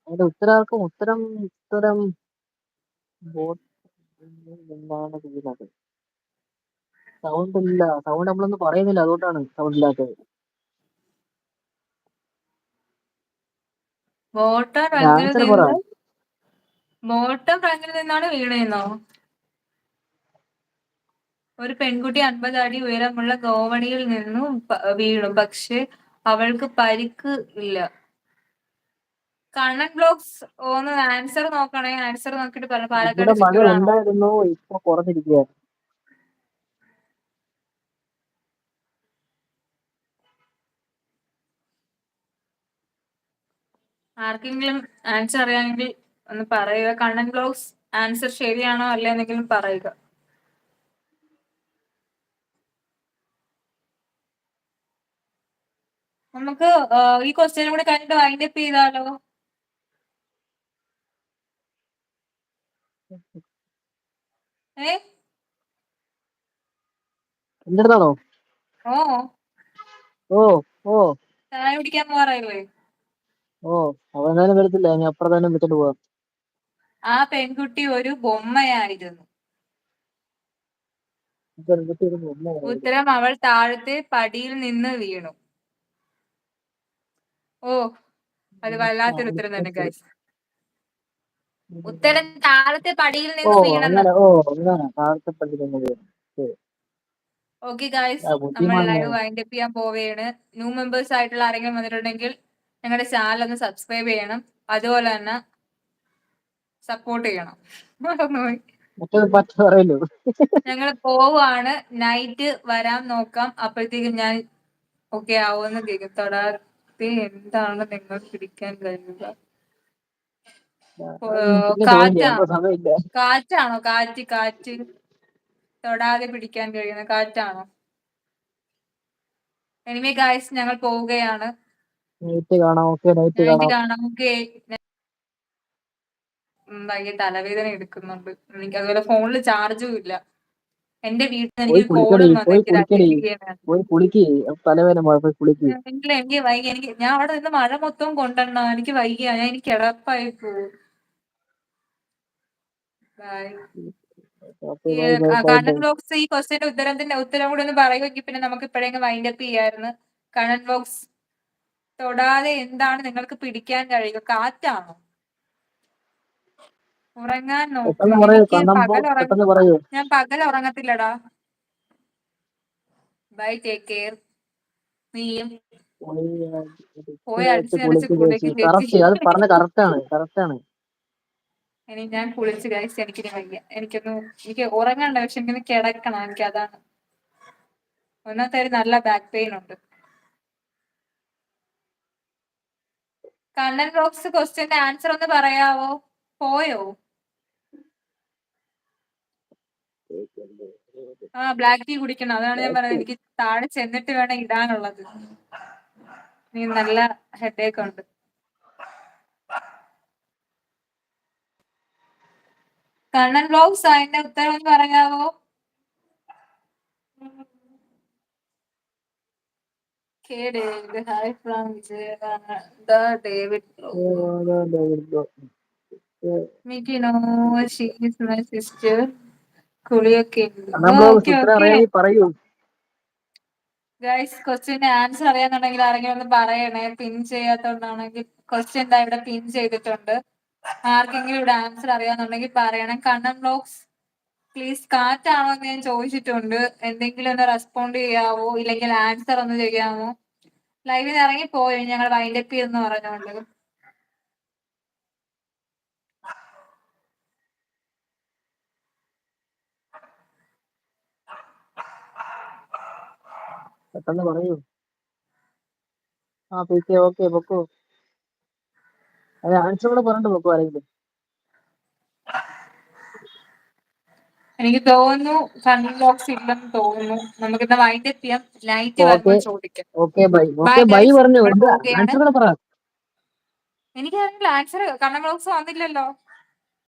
അതിന്റെ ഉത്തരം ഉത്തരം ബോട്ട് എന്താണ് ചെയ്യുന്നത്? സൗണ്ട് ഇല്ല. സൗണ്ട് നമ്മളൊന്നും പറയുന്നില്ല, അതുകൊണ്ടാണ് സൗണ്ട് ഇല്ലാത്തത്. ബോട്ടം ആൻസർ പറ. നിന്നാണ് വീണേന്നോ? ഒരു പെൺകുട്ടി 50 അടി ഉയരമുള്ള ഗോവണിയിൽ നിന്നും വീണു, പക്ഷെ അവൾക്ക് പരിക്ക് ഇല്ല. കണ്ണൻ ബ്ലോഗ്സ് ഒന്ന് ആൻസർ നോക്കണേ. ആൻസർ നോക്കിട്ട് പറഞ്ഞു. പാലക്കാട് ഇവിടെ മഴ ചുറ്റുകളാണോ? ഉണ്ടായിരുന്നു, ഇപ്പൊ കുറഞ്ഞിരിക്കുകയാണ്. ആർക്കെങ്കിലും ആൻസർ അറിയാമെങ്കിൽ ഒന്ന് പറയുക. കണ്ണൻ ബ്ലോഗ്സ് ആൻസർ ശരിയാണോ അല്ലെന്നെങ്കിലും പറയുക. നമുക്ക് ഈ ക്വസ്റ്റ്യനും കൂടെ കഴിഞ്ഞിട്ട് വൈൻഡപ്പ് ചെയ്താലോ? എന്റെ അടുത്താണോ? ഓ ഓ ഓ ചായ കുടിക്കാൻ പോവാറല്ലേ? ഓ അവനെന്തായാലും വരത്തില്ല, ഇനി അപ്പുറത്തേനും വെച്ചിട്ട് പോവാം. ആ പെൺകുട്ടി ഒരു ബൊമ്മയായിരുന്നു. ഉത്തരം അവൾ താഴത്തെ പടിയിൽ നിന്ന് വീണു. ഓ അത് വല്ലാത്തൊരു ഉത്തരം തന്നെ ഗൈസ്. ഉത്തരം താഴത്തെ പടിയിൽ നിന്ന് വീണെന്ന്. താഴത്തെ പടിയിൽ നിന്ന് വീണു. ഓക്കെ ഗൈസ്, നമ്മൾ ലൈവ് വൈൻഡപ്പ് ചെയ്യാൻ പോവുകയാണ്. ന്യൂ മെമ്പേഴ്സ് ആയിട്ടുള്ള ആരെങ്കിലും വന്നിട്ടുണ്ടെങ്കിൽ ഞങ്ങളുടെ ചാനൽ ഒന്ന് സബ്സ്ക്രൈബ് ചെയ്യണം, അതുപോലെ തന്നെ സപ്പോർട്ട് ചെയ്യണം. ഞങ്ങൾ പോവാണ്. നൈറ്റ് വരാൻ നോക്കാം. അപ്പോഴത്തേക്കും ഞാൻ ഓക്കെ ആവുമെന്ന് കേൾക്കും. തൊടാതെ എന്താണ് നിങ്ങൾ പിടിക്കാൻ കഴിയുക? കാറ്റാണോ? കാറ്റ് തൊടാതെ പിടിക്കാൻ കഴിയുന്ന കാറ്റാണോ? എനിവേ ഗായ്സ്, ഞങ്ങൾ പോവുകയാണ്. നൈറ്റ് കാണാം. ഓക്കെ. ഭയങ്കര തലവേദന എടുക്കുന്നുണ്ട് എനിക്ക്. അതുപോലെ ഫോണിൽ ചാർജും ഇല്ല. എന്റെ വീട്ടിൽ നിന്ന് എനിക്ക് കോളും വന്നു. എനിക്ക് വൈകി. ഞാൻ അവിടെ നിന്ന് മഴ മൊത്തം കൊണ്ടെണ്ണ. എനിക്ക് വൈകിയ. എനിക്ക് കിടപ്പായി പോകും. കണ്ണൻ ബ്ലോഗ്സ് ഈ ക്വസ്റ്റ്യന്റെ ഉത്തരം കൂടെ ഒന്ന് പറയുമെങ്കിൽ പിന്നെ നമുക്ക് ഇപ്പോഴെങ്കിലും വൈൻഡപ്പ് ചെയ്യായിരുന്നു. കണ്ണൻ ബ്ലോഗ്സ്, തൊടാതെ എന്താണ് നിങ്ങൾക്ക് പിടിക്കാൻ കഴിയുക? കാറ്റാണോ? ഉറങ്ങാൻ നോക്ക്. എനിക്ക് ഞാൻ പകൽ ഉറങ്ങത്തില്ലടാ. By, take care. നീയും പോയി അടിച്ച് കുളിക്കും ചേച്ചി. ഇനി ഞാൻ കുളിച്ച് കഴിച്ച് എനിക്കിനി വയ്യ. എനിക്ക് ഉറങ്ങണ്ട, പക്ഷെ എനിക്കൊന്ന് കിടക്കണം. എനിക്ക് അതാണ് ഒന്നാമത്തെ നല്ല ബാക്ക് പെയിൻ ഉണ്ട്. കണ്ണൻ ബോക്സ് ക്വസ്റ്റ്യന്റെ ആൻസർ ഒന്ന് പറയാവോ? പോയോ? ബ്ലാക്ക് ടീ കുടിക്കണം. അതാണ് ഞാൻ പറയുന്നത്. എനിക്ക് താഴെ ചെന്നിട്ട് വേണം ഇടാനുള്ളത്. നീ നല്ല ഹെഡേക്ക് ഉണ്ട്. കണ്ണൻ ബ്ലോഗ്സ് അതിന്റെ ഉത്തരം ഒന്ന് പറയാവോ? Hi from David. സിസ്റ്റർ കുളിയൊക്കെ. ഗൈസ്, ക്വസ്റ്റ്യന്റെ ആൻസർ അറിയാന്നുണ്ടെങ്കിൽ ആരെങ്കിലും ഒന്ന് പറയണേ. പിൻ ചെയ്യാത്തോണ്ടാണെങ്കിൽ ക്വസ്റ്റ്യൻ ഇവിടെ പിൻ ചെയ്തിട്ടുണ്ട്. ആർക്കെങ്കിലും ഇവിടെ ആൻസർ അറിയാന്നുണ്ടെങ്കിൽ പറയണം. കണ്ണൻ ബ്ലോഗ്സ് പ്ലീസ്, കാറ്റാണോ എന്ന് ഞാൻ ചോദിച്ചിട്ടുണ്ട്. എന്തെങ്കിലും ഒന്ന് റെസ്പോണ്ട് ചെയ്യാവോ? ഇല്ലെങ്കിൽ ആൻസർ ഒന്ന് ചെയ്യാമോ? ലൈവിൽ നിന്ന് ഇറങ്ങി പോയോ ഞങ്ങൾ വൈൻഡപ്പ് ചെയ്തെന്ന് പറഞ്ഞോണ്ട്? പെട്ടെന്ന് പറയൂ. ഓക്കെ പൊക്കോ. ആൻസർ കൂടെ പറഞ്ഞിട്ട് പൊക്കോ ആരെങ്കിലും. എനിക്ക് തോന്നുന്നു കണ്ണൻ ബോക്സ് ഇല്ലെന്ന് തോന്നുന്നു. നമുക്കിന്ന് വൈൻഡപ്പ് ചെയ്യാം. നൈറ്റ് വരുമ്പോൾ ചോദിക്കാം. പറഞ്ഞു. എനിക്കറിയില്ല ആൻസർ. കണ്ണൻ ബോക്സ് വന്നില്ലല്ലോ.